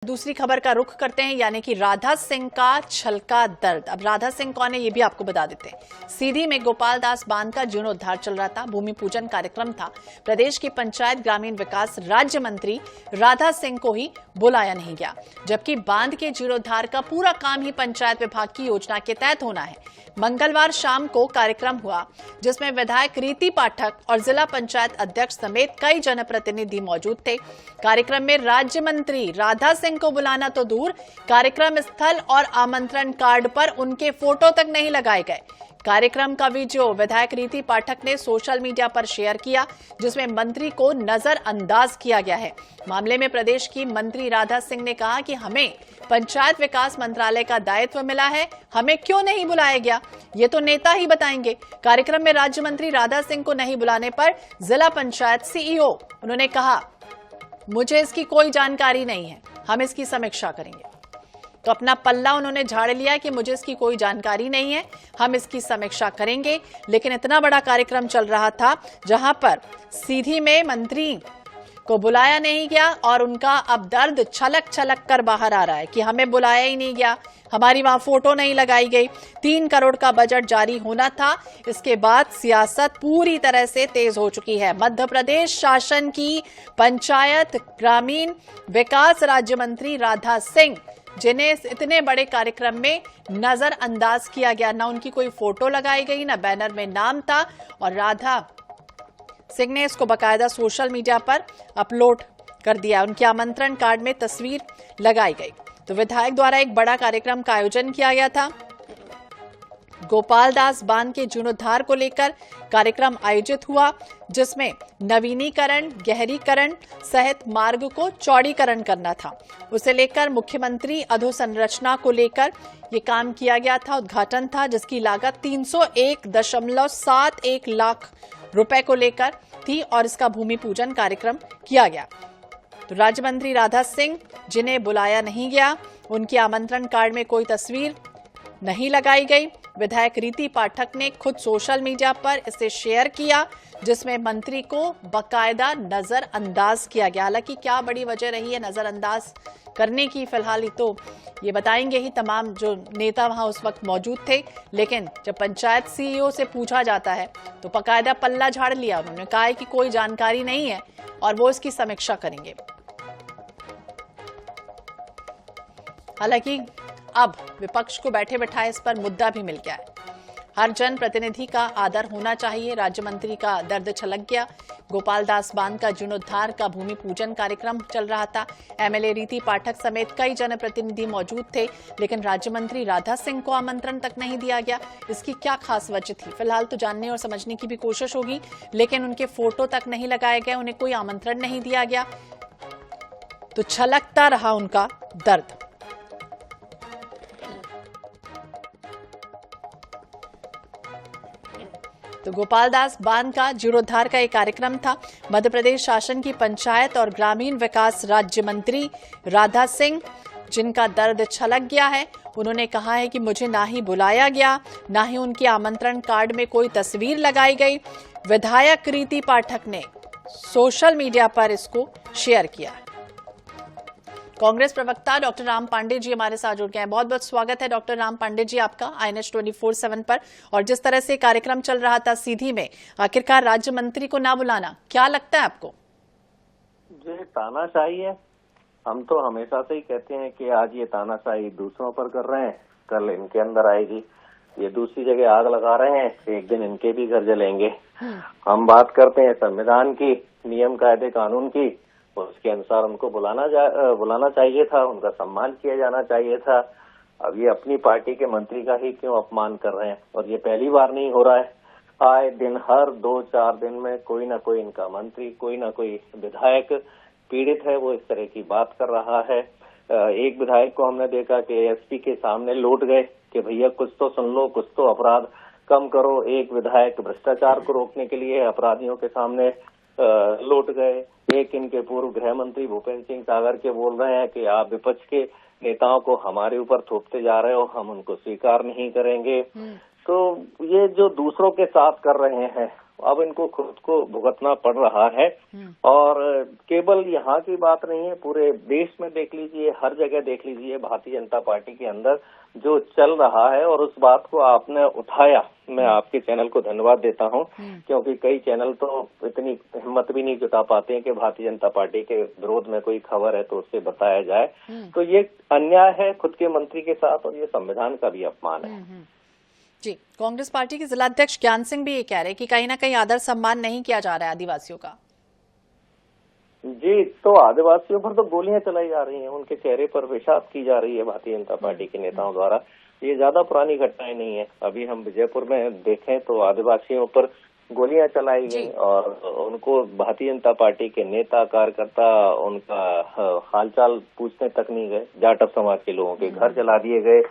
दूसरी खबर का रुख करते हैं, यानी कि राधा सिंह का छलका दर्द। अब राधा सिंह कौन है ये भी आपको बता देते हैं। सीधी में गोपाल दास बांध का जीर्णोद्धार चल रहा था, भूमि पूजन कार्यक्रम था। प्रदेश की पंचायत ग्रामीण विकास राज्य मंत्री राधा सिंह को ही बुलाया नहीं गया, जबकि बांध के जीर्णोद्धार का पूरा काम ही पंचायत विभाग की योजना के तहत होना है। मंगलवार शाम को कार्यक्रम हुआ, जिसमें विधायक रीति पाठक और जिला पंचायत अध्यक्ष समेत कई जनप्रतिनिधि मौजूद थे। कार्यक्रम में राज्य मंत्री राधा सिंह को बुलाना तो दूर, कार्यक्रम स्थल और आमंत्रण कार्ड पर उनके फोटो तक नहीं लगाए गए। कार्यक्रम का वीडियो विधायक रीति पाठक ने सोशल मीडिया पर शेयर किया, जिसमें मंत्री को नजरअंदाज किया गया है। मामले में प्रदेश की मंत्री राधा सिंह ने कहा कि हमें पंचायत विकास मंत्रालय का दायित्व मिला है, हमें क्यों नहीं बुलाया गया ये तो नेता ही बताएंगे। कार्यक्रम में राज्य मंत्री राधा सिंह को नहीं बुलाने पर जिला पंचायत सीईओ उन्होंने कहा, मुझे इसकी कोई जानकारी नहीं है, हम इसकी समीक्षा करेंगे। तो अपना पल्ला उन्होंने झाड़ लिया कि मुझे इसकी कोई जानकारी नहीं है, हम इसकी समीक्षा करेंगे। लेकिन इतना बड़ा कार्यक्रम चल रहा था जहां पर सीधी में मंत्री को बुलाया नहीं गया और उनका अब दर्द छलक छलक कर बाहर आ रहा है कि हमें बुलाया ही नहीं गया, हमारी वहां फोटो नहीं लगाई गई। 3 करोड़ का बजट जारी होना था। इसके बाद सियासत पूरी तरह से तेज हो चुकी है। मध्य प्रदेश शासन की पंचायत ग्रामीण विकास राज्य मंत्री राधा सिंह, जिन्हें इतने बड़े कार्यक्रम में नजरअंदाज किया गया, ना उनकी कोई फोटो लगाई गई, ना बैनर में नाम था, और राधा सिंह ने इसको बकायदा सोशल मीडिया पर अपलोड कर दिया। उनके आमंत्रण कार्ड में तस्वीर लगाई गई। तो विधायक द्वारा एक बड़ा कार्यक्रम का आयोजन किया गया था। गोपाल दास बांध के जीर्णोद्धार को लेकर कार्यक्रम आयोजित हुआ, जिसमें नवीनीकरण, गहरीकरण सहित मार्ग को चौड़ीकरण करना था। उसे लेकर मुख्यमंत्री अधोसंरचना को लेकर ये काम किया गया था। उद्घाटन था, जिसकी लागत 301.71 लाख रुपए को लेकर थी और इसका भूमि पूजन कार्यक्रम किया गया। तो राज्य मंत्री राधा सिंह, जिन्हें बुलाया नहीं गया, उनके आमंत्रण कार्ड में कोई तस्वीर नहीं लगाई गई। विधायक रीति पाठक ने खुद सोशल मीडिया पर इसे शेयर किया, जिसमें मंत्री को बकायदा नजरअंदाज किया गया। हालांकि क्या बड़ी वजह रही है नजरअंदाज करने की, फिलहाल तो ये बताएंगे ही तमाम जो नेता वहां उस वक्त मौजूद थे। लेकिन जब पंचायत सीईओ से पूछा जाता है तो बकायदा पल्ला झाड़ लिया। उन्होंने कहा है कि कोई जानकारी नहीं है और वो इसकी समीक्षा करेंगे। हालांकि अब विपक्ष को बैठे बैठाए इस पर मुद्दा भी मिल गया है। हर जन प्रतिनिधि का आदर होना चाहिए। राज्य मंत्री का दर्द छलक गया। गोपाल दास बांध का जीर्णोद्धार का भूमि पूजन कार्यक्रम चल रहा था। एमएलए रीति पाठक समेत कई जनप्रतिनिधि मौजूद थे, लेकिन राज्य मंत्री राधा सिंह को आमंत्रण तक नहीं दिया गया। इसकी क्या खास वजह थी, फिलहाल तो जानने और समझने की भी कोशिश होगी। लेकिन उनके फोटो तक नहीं लगाए गए, उन्हें कोई आमंत्रण नहीं दिया गया, तो छलकता रहा उनका दर्द। तो गोपाल दास बांध का जीर्णोद्धार का एक कार्यक्रम था। मध्य प्रदेश शासन की पंचायत और ग्रामीण विकास राज्य मंत्री राधा सिंह, जिनका दर्द छलक गया है, उन्होंने कहा है कि मुझे ना ही बुलाया गया, ना ही उनके आमंत्रण कार्ड में कोई तस्वीर लगाई गई। विधायक रीति पाठक ने सोशल मीडिया पर इसको शेयर किया। कांग्रेस प्रवक्ता डॉक्टर राम पांडे जी हमारे साथ जुड़ गए हैं। बहुत बहुत स्वागत है डॉक्टर राम पांडे जी आपका INS 24/7 पर। और जिस तरह से कार्यक्रम चल रहा था सीधी में, आखिरकार राज्य मंत्री को ना बुलाना, क्या लगता है आपको? जी, तानाशाही है। हम तो हमेशा से ही कहते हैं कि आज ये तानाशाही दूसरों पर कर रहे हैं, कल इनके अंदर आएगी। ये दूसरी जगह आग लगा रहे हैं, एक दिन इनके भी घर जलेंगे। हम बात करते हैं संविधान की, नियम कायदे कानून की, उसके अनुसार उनको बुलाना चाहिए था, उनका सम्मान किया जाना चाहिए था। अब ये अपनी पार्टी के मंत्री का ही क्यों अपमान कर रहे हैं? और ये पहली बार नहीं हो रहा है। आए दिन हर 2-4 दिन में कोई ना कोई इनका मंत्री, कोई ना कोई विधायक पीड़ित है, वो इस तरह की बात कर रहा है। एक विधायक को हमने देखा कि एसपी के सामने लौट गए कि भैया कुछ तो सुन लो, कुछ तो अपराध कम करो। एक विधायक भ्रष्टाचार को रोकने के लिए अपराधियों के सामने लौट गए। एक इनके पूर्व गृह मंत्री भूपेंद्र सिंह सागर के बोल रहे हैं कि आप विपक्ष के नेताओं को हमारे ऊपर थोपते जा रहे हो, हम उनको स्वीकार नहीं करेंगे। तो ये जो दूसरों के साथ कर रहे हैं अब इनको खुद को भुगतना पड़ रहा है। और केवल यहाँ की बात नहीं है, पूरे देश में देख लीजिए, हर जगह देख लीजिए, भारतीय जनता पार्टी के अंदर जो चल रहा है, और उस बात को आपने उठाया, मैं आपके चैनल को धन्यवाद देता हूं, क्योंकि कई चैनल तो इतनी हिम्मत भी नहीं जुटा पाते हैं कि भारतीय जनता पार्टी के विरोध में कोई खबर है तो उससे बताया जाए। तो ये अन्याय है खुद के मंत्री के साथ, और ये संविधान का भी अपमान है। जी, कांग्रेस पार्टी के जिलाध्यक्ष ज्ञान सिंह भी ये कह रहे हैं कि कहीं ना कहीं आदर सम्मान नहीं किया जा रहा है आदिवासियों का। जी, तो आदिवासियों पर तो गोलियां चलाई जा रही हैं, उनके चेहरे पर पेशाब की जा रही है भारतीय जनता पार्टी के नेताओं द्वारा। ये ज्यादा पुरानी घटनाएं नहीं है। अभी हम विजयपुर में देखें तो आदिवासियों पर गोलियां चलाई गई और उनको भारतीय जनता पार्टी के नेता कार्यकर्ता उनका हालचाल पूछने तक नहीं गए। जाटव समाज के लोगों के घर जला दिए गए।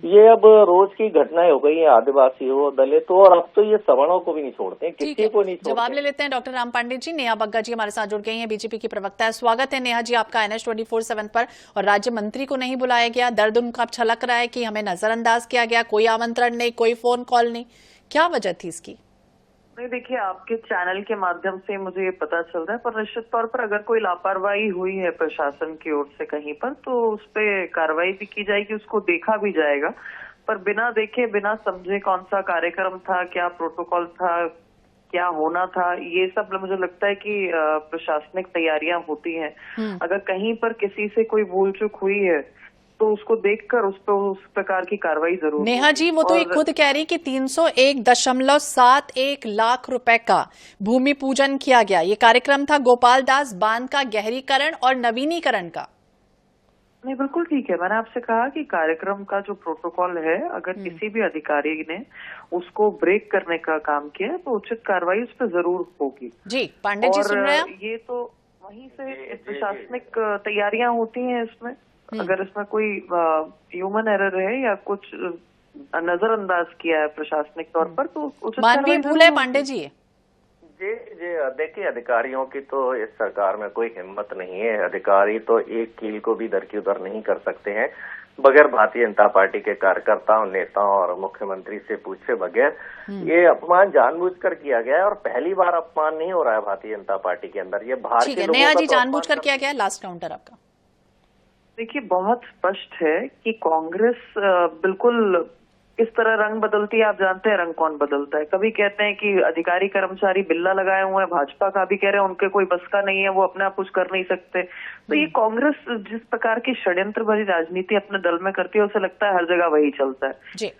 ये अब रोज की घटनाएं हो गई है, आदिवासी हो, दलित हो, और अब तो ये सवर्णों को भी नहीं छोड़ते, किसी को नहीं छोड़ते। जवाब ले लेते हैं डॉक्टर राम पांडे जी। नेहा बग्गा जी हमारे साथ जुड़ गई हैं, बीजेपी की प्रवक्ता है। स्वागत है नेहा जी आपका NH24/7 पर। और राज्य मंत्री को नहीं बुलाया गया, दर्द उनका छलक रहा है कि हमें नजरअंदाज किया गया, कोई आमंत्रण नहीं, कोई फोन कॉल नहीं, क्या वजह थी इसकी? नहीं, देखिए, आपके चैनल के माध्यम से मुझे ये पता चल रहा है, पर निश्चित तौर पर अगर कोई लापरवाही हुई है प्रशासन की ओर से कहीं पर, तो उस पे कार्रवाई भी की जाएगी, उसको देखा भी जाएगा। पर बिना देखे, बिना समझे कौन सा कार्यक्रम था, क्या प्रोटोकॉल था, क्या होना था, ये सब मुझे लगता है कि प्रशासनिक तैयारियां होती हैं। अगर कहीं पर किसी से कोई भूल चूक हुई है तो उसको देखकर उस पर उस प्रकार की कार्रवाई जरूर। नेहा जी, वो तो ये खुद कह रही कि 301.71 लाख रुपए का भूमि पूजन किया गया। ये कार्यक्रम था गोपाल दास बांध का गहरीकरण और नवीनीकरण का। नहीं, बिल्कुल ठीक है। मैंने आपसे कहा कि कार्यक्रम का जो प्रोटोकॉल है, अगर किसी भी अधिकारी ने उसको ब्रेक करने का काम किया है तो उचित कार्रवाई उस पर जरूर होगी। जी, पांडे जी सुन रहे हैं? ये तो वहीं से प्रशासनिक तैयारियां होती हैं इसमें। अगर इसमें कोई ह्यूमन एरर है या कुछ नजरअंदाज किया है प्रशासनिक तौर पर, तो उचित मानवीय भूल है पांडे जी। जी, देखिए, अधिकारियों की तो इस सरकार में कोई हिम्मत नहीं है। अधिकारी तो एक कील को भी दर की उधर नहीं कर सकते हैं बगैर भारतीय जनता पार्टी के कार्यकर्ताओं, नेताओं और मुख्यमंत्री से पूछे बगैर। ये अपमान जानबूझकर किया गया है और पहली बार अपमान नहीं हो रहा है भारतीय जनता पार्टी के अंदर। ये भारतीय लोगों का नेहा जी, जानबूझकर किया गया है। लास्ट काउंटर आपका। देखिए, बहुत स्पष्ट है कि कांग्रेस बिल्कुल किस तरह रंग बदलती है। आप जानते हैं रंग कौन बदलता है। कभी कहते हैं कि अधिकारी कर्मचारी बिल्ला लगाए हुए हैं, भाजपा का भी कह रहे हैं उनके कोई बस का नहीं है, वो अपने आप कुछ कर नहीं सकते। तो ये कांग्रेस जिस प्रकार की षड्यंत्र भरी राजनीति अपने दल में करती है, उसे लगता है हर जगह वही चलता है।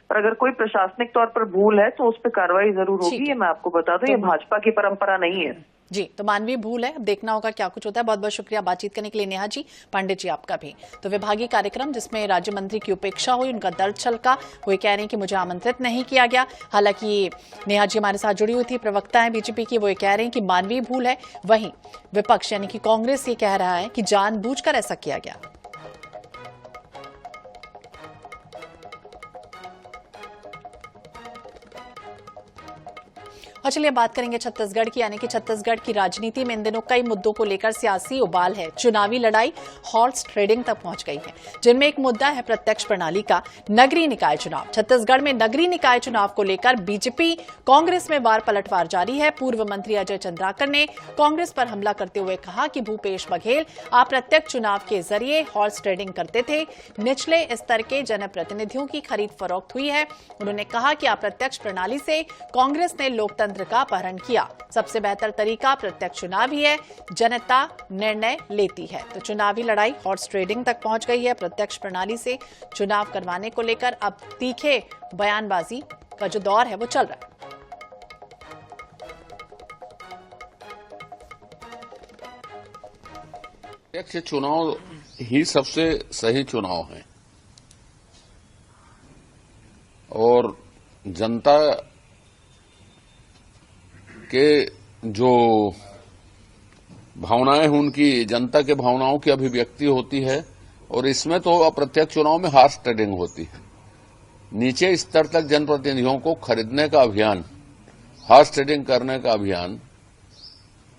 पर अगर कोई प्रशासनिक तौर पर भूल है तो उस पर कार्रवाई जरूर होगी। ये मैं आपको बता दूं, ये भाजपा की परंपरा नहीं है। जी, तो मानवीय भूल है। अब देखना होगा क्या कुछ होता है। बहुत बहुत शुक्रिया बातचीत करने के लिए नेहा जी। पांडे जी आपका भी। तो विभागीय कार्यक्रम जिसमें राज्य मंत्री की उपेक्षा हुई, उनका दर्द छलका, वो कह रहे हैं कि मुझे आमंत्रित नहीं किया गया। हालांकि नेहा जी हमारे साथ जुड़ी हुई थी, प्रवक्ता है बीजेपी की, वो ये कह रहे हैं कि मानवीय भूल है। वहीं विपक्ष यानी कि कांग्रेस ये कह रहा है कि जानबूझकर ऐसा किया गया। और चलिए बात करेंगे छत्तीसगढ़ की, यानी कि छत्तीसगढ़ की राजनीति में इन दिनों कई मुद्दों को लेकर सियासी उबाल है। चुनावी लड़ाई हॉर्स ट्रेडिंग तक पहुंच गई है, जिनमें एक मुद्दा है प्रत्यक्ष प्रणाली का नगरीय निकाय चुनाव। छत्तीसगढ़ में नगरीय निकाय चुनाव को लेकर बीजेपी कांग्रेस में वार पलटवार जारी है। पूर्व मंत्री अजय चंद्राकर ने कांग्रेस पर हमला करते हुए कहा कि भूपेश बघेल अप्रत्यक्ष चुनाव के जरिए हॉर्स ट्रेडिंग करते थे, निचले स्तर के जनप्रतिनिधियों की खरीद फरोख्त हुई है। उन्होंने कहा कि अप्रत्यक्ष प्रणाली से कांग्रेस ने लोकतंत्र का अपहरण किया। सबसे बेहतर तरीका प्रत्यक्ष चुनाव ही है, जनता निर्णय लेती है। तो चुनावी लड़ाई हॉर्स ट्रेडिंग तक पहुंच गई है। प्रत्यक्ष प्रणाली से चुनाव करवाने को लेकर अब तीखे बयानबाजी का जो दौर है वो चल रहा है। प्रत्यक्ष चुनाव ही सबसे सही चुनाव है और जनता के जो भावनाएं हैं, उनकी जनता के भावनाओं की अभिव्यक्ति होती है। और इसमें तो अप्रत्यक्ष चुनाव में हॉर्स ट्रेडिंग होती है। नीचे स्तर तक जनप्रतिनिधियों को खरीदने का अभियान, हॉर्स ट्रेडिंग करने का अभियान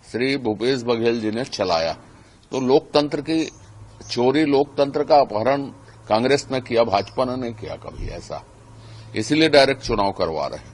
श्री भूपेश बघेल जी ने चलाया। तो लोकतंत्र की चोरी, लोकतंत्र का अपहरण कांग्रेस ने किया, भाजपा ने नहीं किया कभी ऐसा। इसीलिए डायरेक्ट चुनाव करवा रहे हैं।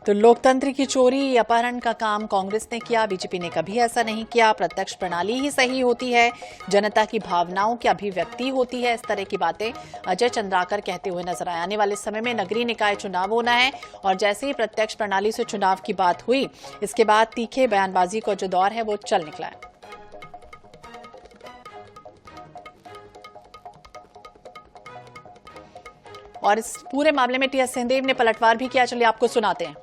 तो लोकतंत्र की चोरी, अपहरण का काम कांग्रेस ने किया, बीजेपी ने कभी ऐसा नहीं किया। प्रत्यक्ष प्रणाली ही सही होती है, जनता की भावनाओं की अभिव्यक्ति होती है। इस तरह की बातें अजय चंद्राकर कहते हुए नजर आए। आने वाले समय में नगरीय निकाय चुनाव होना है और जैसे ही प्रत्यक्ष प्रणाली से चुनाव की बात हुई, इसके बाद तीखे बयानबाजी का जो दौर है वो चल निकला है। और इस पूरे मामले में टीएस सिंहदेव ने पलटवार भी किया, चलिए आपको सुनाते हैं।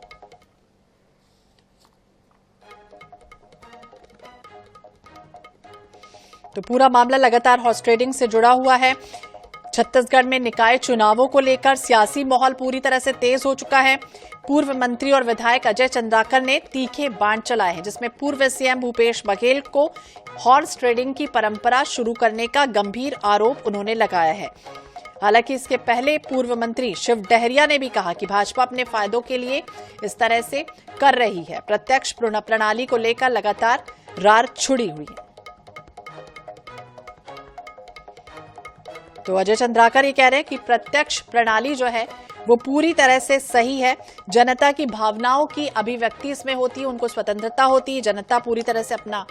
तो पूरा मामला लगातार हॉर्स ट्रेडिंग से जुड़ा हुआ है। छत्तीसगढ़ में निकाय चुनावों को लेकर सियासी माहौल पूरी तरह से तेज हो चुका है। पूर्व मंत्री और विधायक अजय चंद्राकर ने तीखे बाण चलाए हैं, जिसमें पूर्व सीएम भूपेश बघेल को हॉर्स ट्रेडिंग की परंपरा शुरू करने का गंभीर आरोप उन्होंने लगाया है। हालांकि इसके पहले पूर्व मंत्री शिव डहरिया ने भी कहा कि भाजपा अपने फायदों के लिए इस तरह से कर रही है। प्रत्यक्ष प्रणाली को लेकर लगातार रार छुड़ी हुई है। तो अजय चंद्राकर ये कह रहे हैं कि प्रत्यक्ष प्रणाली जो है वो पूरी तरह से सही है। जनता की भावनाओं की अभिव्यक्ति इसमें होती है, उनको स्वतंत्रता होती है। जनता पूरी तरह से अपना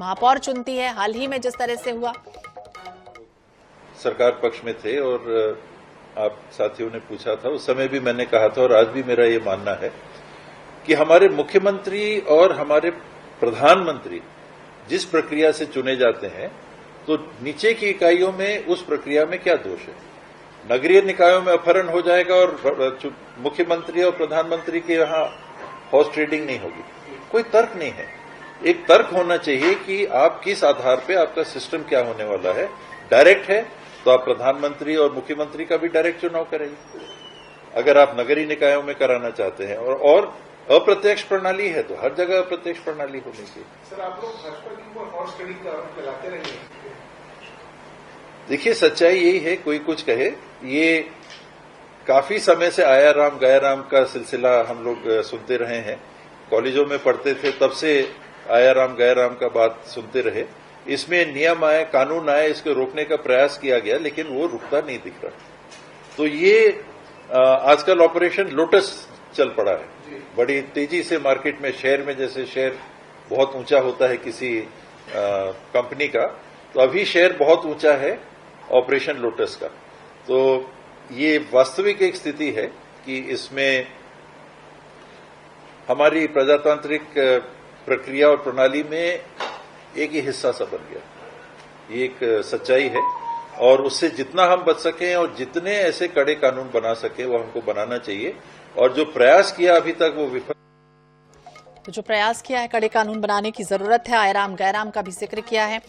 महापौर चुनती है। हाल ही में जिस तरह से हुआ, सरकार पक्ष में थे और आप साथियों ने पूछा था, उस समय भी मैंने कहा था और आज भी मेरा ये मानना है कि हमारे मुख्यमंत्री और हमारे प्रधानमंत्री जिस प्रक्रिया से चुने जाते हैं, तो नीचे की इकाइयों में उस प्रक्रिया में क्या दोष है? नगरीय निकायों में अपहरण हो जाएगा और मुख्यमंत्री और प्रधानमंत्री के यहां हॉर्स ट्रेडिंग नहीं होगी? कोई तर्क नहीं है। एक तर्क होना चाहिए कि आप किस आधार पे आपका सिस्टम क्या होने वाला है। डायरेक्ट है तो आप प्रधानमंत्री और मुख्यमंत्री का भी डायरेक्ट चुनाव करेंगे। अगर आप नगरीय निकायों में कराना चाहते हैं और अप्रत्यक्ष प्रणाली है तो हर जगह अप्रत्यक्ष प्रणाली होनी चाहिए। सर, आप लोग भाजपा के ऊपर हॉर्स ट्रेडिंग का आरोप लगाते रहे। देखिए, सच्चाई यही है, कोई कुछ कहे, ये काफी समय से आया राम गया राम का सिलसिला हम लोग सुनते रहे हैं। कॉलेजों में पढ़ते थे तब से आया राम गया राम का बात सुनते रहे। इसमें नियम आए, कानून आए, इसको रोकने का प्रयास किया गया, लेकिन वो रुकता नहीं दिख रहा। तो ये आजकल ऑपरेशन लोटस चल पड़ा है। बड़ी तेजी से मार्केट में, शेयर में जैसे शेयर बहुत ऊंचा होता है किसी कंपनी का, तो अभी शेयर बहुत ऊंचा है ऑपरेशन लोटस का। तो ये वास्तविक एक स्थिति है कि इसमें हमारी प्रजातांत्रिक प्रक्रिया और प्रणाली में एक ही हिस्सा सा बन गया। ये एक सच्चाई है और उससे जितना हम बच सकें और जितने ऐसे कड़े कानून बना सके वो हमको बनाना चाहिए। और जो प्रयास किया अभी तक वो विफल। तो जो प्रयास किया है, कड़े कानून बनाने की जरूरत है। आयराम गैराम का भी जिक्र किया है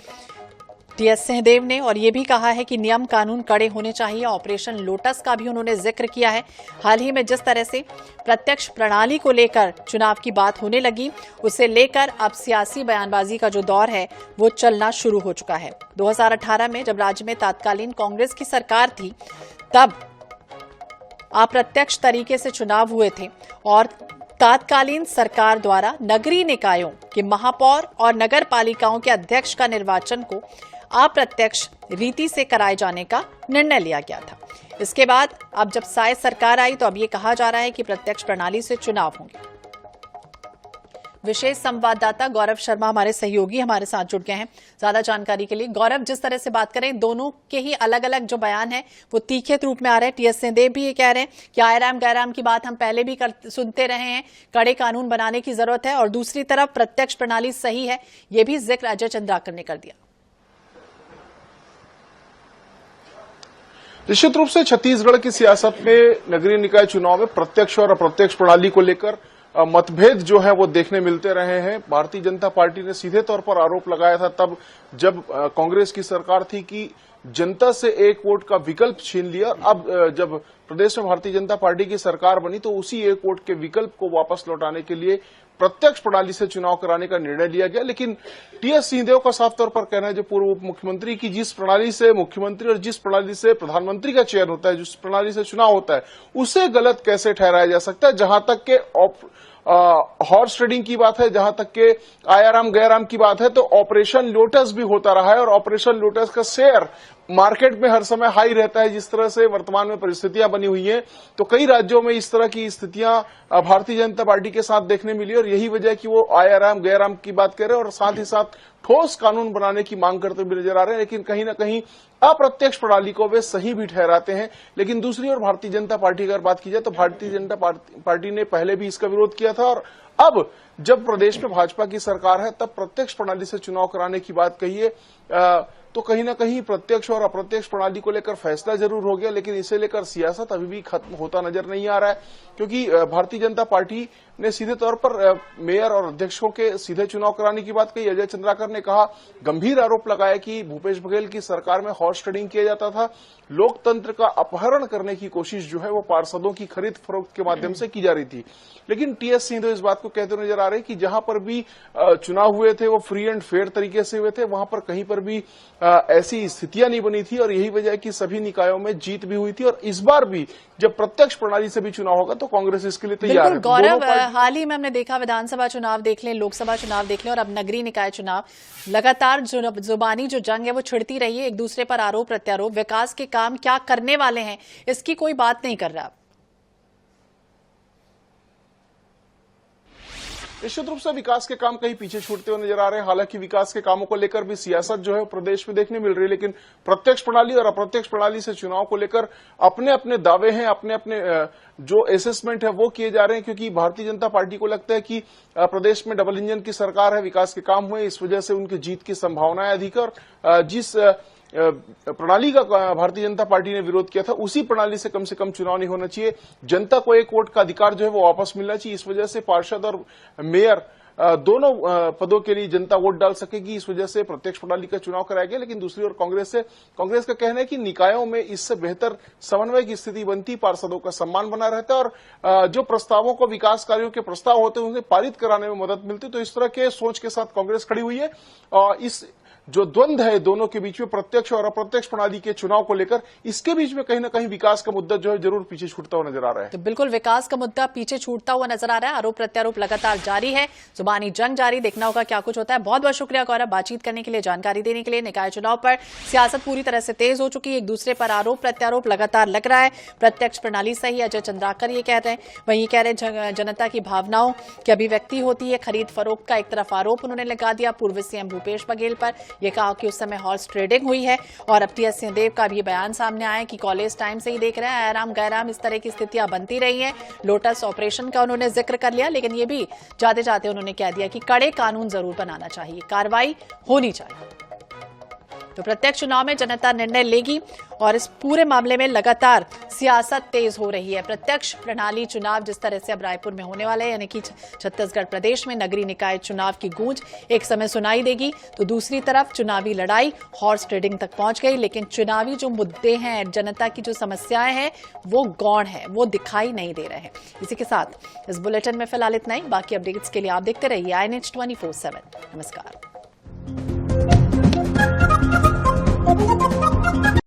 टीएस सिंहदेव ने और ये भी कहा है कि नियम कानून कड़े होने चाहिए। ऑपरेशन लोटस का भी उन्होंने जिक्र किया है। हाल ही में जिस तरह से प्रत्यक्ष प्रणाली को लेकर चुनाव की बात होने लगी, उसे लेकर अब सियासी बयानबाजी का जो दौर है वो चलना शुरू हो चुका है। 2018 में जब राज्य में तत्कालीन कांग्रेस की सरकार थी, तब अप्रत्यक्ष तरीके से चुनाव हुए थे और तत्कालीन सरकार द्वारा नगरीय निकायों के महापौर और नगर पालिकाओं के अध्यक्ष का निर्वाचन को अप्रत्यक्ष रीति से कराए जाने का निर्णय लिया गया था। इसके बाद अब जब साय सरकार आई तो अब ये कहा जा रहा है कि प्रत्यक्ष प्रणाली से चुनाव होंगे। विशेष संवाददाता गौरव शर्मा हमारे सहयोगी हमारे साथ जुड़ गए हैं ज्यादा जानकारी के लिए। गौरव, जिस तरह से बात करें, दोनों के ही अलग अलग जो बयान है वो तीखे रूप में आ रहे हैं। टीएस सिंहदेव भी ये कह रहे हैं कि आयराम गैराम की बात हम पहले भी सुनते रहे हैं, कड़े कानून बनाने की जरूरत है, और दूसरी तरफ प्रत्यक्ष प्रणाली सही है, ये भी जिक्र अजय चंद्राकर ने कर दिया। निश्चित रूप से छत्तीसगढ़ की सियासत में नगरीय निकाय चुनाव में प्रत्यक्ष और अप्रत्यक्ष प्रणाली को लेकर मतभेद जो है वो देखने मिलते रहे हैं। भारतीय जनता पार्टी ने सीधे तौर पर आरोप लगाया था तब जब कांग्रेस की सरकार थी कि जनता से एक वोट का विकल्प छीन लिया। अब जब प्रदेश में भारतीय जनता पार्टी की सरकार बनी तो उसी एक वोट के विकल्प को वापस लौटाने के लिए प्रत्यक्ष प्रणाली से चुनाव कराने का निर्णय लिया गया। लेकिन टीएस सिंहदेव का साफ तौर पर कहना है, जो पूर्व उप मुख्यमंत्री की जिस प्रणाली से मुख्यमंत्री और जिस प्रणाली से प्रधानमंत्री का चयन होता है, जिस प्रणाली से चुनाव होता है, उसे गलत कैसे ठहराया जा सकता है। जहां तक के हॉर्स ट्रेडिंग की बात है, जहां तक के आयाराम गयाराम की बात है, तो ऑपरेशन लोटस भी होता रहा है और ऑपरेशन लोटस का शेयर मार्केट में हर समय हाई रहता है। जिस तरह से वर्तमान में परिस्थितियां बनी हुई हैं, तो कई राज्यों में इस तरह की स्थितियां भारतीय जनता पार्टी के साथ देखने मिली और यही वजह कि वो आयाराम गयाराम की बात कर रहे हैं और साथ ही साथ ठोस कानून बनाने की मांग करते हुए नजर आ रहे हैं। लेकिन कहीं ना कहीं अप्रत्यक्ष प्रणाली को वे सही भी ठहराते हैं। लेकिन दूसरी ओर भारतीय जनता पार्टी की अगर बात की जाए तो भारतीय जनता पार्टी ने पहले भी इसका विरोध किया था और अब जब प्रदेश में भाजपा की सरकार है तब प्रत्यक्ष प्रणाली से चुनाव कराने की बात कही है। तो कहीं ना कहीं प्रत्यक्ष और अप्रत्यक्ष प्रणाली को लेकर फैसला जरूर हो गया, लेकिन इसे लेकर सियासत अभी भी खत्म होता नजर नहीं आ रहा है, क्योंकि भारतीय जनता पार्टी ने सीधे तौर पर मेयर और अध्यक्षों के सीधे चुनाव कराने की बात कही। अजय चंद्राकर ने कहा, गंभीर आरोप लगाया कि भूपेश बघेल की सरकार में हॉर्स ट्रेडिंग किया जाता था, लोकतंत्र का अपहरण करने की कोशिश जो है वो पार्षदों की खरीद फरोख्त के माध्यम से की जा रही थी। लेकिन टीएस सिंह इस बात को कहते नजर आ रहे हैं कि जहां पर भी चुनाव हुए थे वो फ्री एंड फेयर तरीके से हुए थे, वहां पर कहीं पर भी ऐसी स्थितियां नहीं बनी थी और यही वजह है कि सभी निकायों में जीत भी हुई थी। और इस बार भी जब प्रत्यक्ष प्रणाली से भी चुनाव होगा तो कांग्रेस इसके लिए तैयार है। गौरव, हाल ही में हमने देखा, विधानसभा चुनाव देख लें, लोकसभा चुनाव देख लें और अब नगरीय निकाय चुनाव, लगातार जुबानी जो जंग है वो छिड़ती रही है, एक दूसरे पर आरोप प्रत्यारोप, विकास के काम क्या करने वाले हैं इसकी कोई बात नहीं कर रहा। निश्चित रूप से विकास के काम कहीं पीछे छूटते हुए नजर आ रहे हैं। हालांकि विकास के कामों को लेकर भी सियासत जो है प्रदेश में देखने मिल रही है, लेकिन प्रत्यक्ष प्रणाली और अप्रत्यक्ष प्रणाली से चुनाव को लेकर अपने अपने दावे हैं, अपने अपने जो असेसमेंट है वो किए जा रहे हैं। क्योंकि भारतीय जनता पार्टी को लगता है कि प्रदेश में डबल इंजन की सरकार है, विकास के काम हुए, इस वजह से उनकी जीत की संभावनाएं अधिक और जिस प्रणाली का भारतीय जनता पार्टी ने विरोध किया था उसी प्रणाली से कम चुनाव नहीं होना चाहिए। जनता को एक वोट का अधिकार जो है वो वापस मिलना चाहिए। इस वजह से पार्षद और मेयर दोनों पदों के लिए जनता वोट डाल सकेगी, इस वजह से प्रत्यक्ष प्रणाली का चुनाव कराया गया। लेकिन दूसरी ओर कांग्रेस का कहना है कि निकायों में इससे बेहतर समन्वय की स्थिति बनती, पार्षदों का सम्मान बना रहता है और जो प्रस्तावों को, विकास कार्यों के प्रस्ताव होते हैं उन्हें पारित कराने में मदद मिलती। तो इस तरह के सोच के साथ कांग्रेस खड़ी हुई है और इस जो द्वंद्व है दोनों के बीच में, प्रत्यक्ष और अप्रत्यक्ष प्रणाली के चुनाव को लेकर, इसके बीच में कहीं ना कहीं विकास का मुद्दा जो है जरूर पीछे छूटता हुआ नजर आ रहा है। तो बिल्कुल विकास का मुद्दा पीछे छूटता हुआ नजर आ रहा है, आरोप प्रत्यारोप लगातार जारी है, जुबानी जंग जारी, देखना होगा क्या कुछ होता है। बहुत बहुत शुक्रिया गौरव, बातचीत करने के लिए, जानकारी देने के लिए। निकाय चुनाव पर सियासत पूरी तरह से तेज हो चुकी है, एक दूसरे पर आरोप प्रत्यारोप लगातार लग रहा है। प्रत्यक्ष प्रणाली सही, अजय चंद्राकर ये कह रहे हैं, वहीं कह रहे हैं जनता की भावनाओं की अभिव्यक्ति होती है, खरीद फरोख्त का एक तरफ आरोप उन्होंने लगा दिया पूर्व सीएम भूपेश बघेल पर। यह कहा कि उस समय हॉर्स ट्रेडिंग हुई है और अब टीएस सिंहदेव का भी बयान सामने आया कि कॉलेज टाइम से ही देख रहे हैं आराम गैराम इस तरह की स्थितियां बनती रही हैं। लोटस ऑपरेशन का उन्होंने जिक्र कर लिया, लेकिन ये भी जाते जाते उन्होंने कह दिया कि कड़े कानून जरूर बनाना चाहिए, कार्रवाई होनी चाहिए। तो प्रत्यक्ष चुनाव में जनता निर्णय लेगी और इस पूरे मामले में लगातार सियासत तेज हो रही है। प्रत्यक्ष प्रणाली चुनाव जिस तरह से अब रायपुर में होने वाले हैं, यानी कि छत्तीसगढ़ प्रदेश में नगरीय निकाय चुनाव की गूंज एक समय सुनाई देगी, तो दूसरी तरफ चुनावी लड़ाई हॉर्स ट्रेडिंग तक पहुंच गई। लेकिन चुनावी जो मुद्दे हैं, जनता की जो समस्याएं हैं वो गौण है, वो दिखाई नहीं दे रहे हैं। इसी के साथ इस बुलेटिन में फिलहाल इतना ही। बाकी अपडेट्स के लिए आप देखते रहिए INH 24/7। नमस्कार।